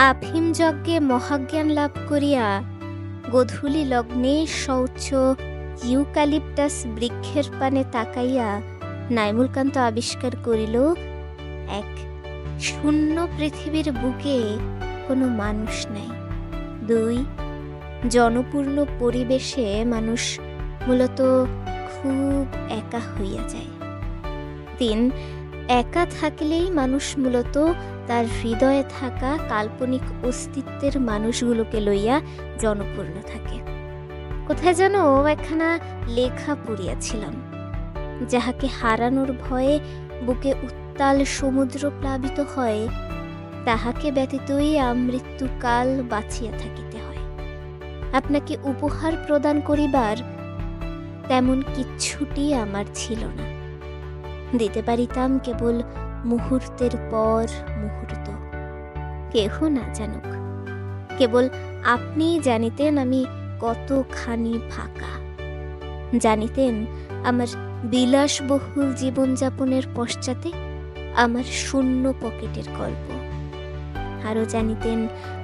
আফিম যজ্ঞে মহাজ্ঞান লাভ করিয়া গধূলি লগ্নে শৌচ ইউক্যালিপটাস বৃক্ষের পানে তাকাইয়া নাইমুলকান্ত আবিষ্কার করিল এক, শূন্য পৃথিবীর বুকে কোনো মানুষ নাই। 2, জনপূর্ণ পরিবেশে মানুষ মূলত খুব একা হইয়া যায়। 3, একা থাকলেই মানুষ মূলত তার হৃদয়ে থাকা কাল্পনিক অস্তিত্বের মানুষগুলোকে লইয়া জনপূর্ণ থাকে। কোথায় যেন একখানা লেখা পড়িয়াছিলাম, যাহাকে হারানোর ভয়ে বুকে উত্তাল সমুদ্র প্লাবিত হয়, তাহাকে ব্যতীতই আমৃত্যুকাল বাঁচিয়া থাকিতে হয়। আপনাকে উপহার প্রদান করিবার তেমন কিচ্ছুটি আমার ছিল না। দিতে পারিতাম কেবল মুহূর্তের পর মুহূর্ত, কেহ না জানুক। কেবল আপনিই জানিতেন আমি কতখানি ফাঁকা, জানিতেন আমার বিলাসবহুল জীবনযাপনের পশ্চাতে আমার শূন্য পকেটের গল্প, আরও জানিতেন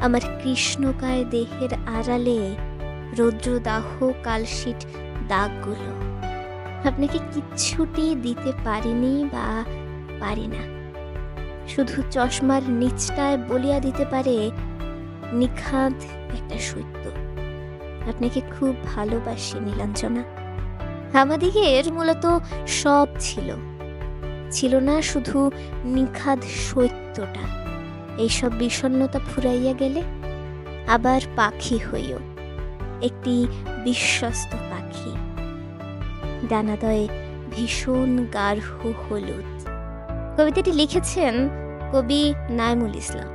আমার কৃষ্ণকায় দেহের আড়ালে রৌদ্রদাহ কালশিট দাগগুলো। আপনাকে কিচ্ছুটি দিতে পারিনি বা পারি না, শুধু চশমার নিচটায় বলিয়া দিতে পারে নিখাদ একটা সত্য, আপনাকে খুব ভালোবাসি নীলাঞ্জনা। আমাদিগের মূলত সব ছিল, ছিল না শুধু নিখাদ সত্যটা। এইসব বিষণ্ণতা ফুরাইয়া গেলে আবার পাখি হইও, একটি বিশ্বস্ত পাখি, ডানাদয়ে ভীষণ গাঢ় হলুদ। কবিতাটি লিখেছেন কবি নাইমুল ইসলাম।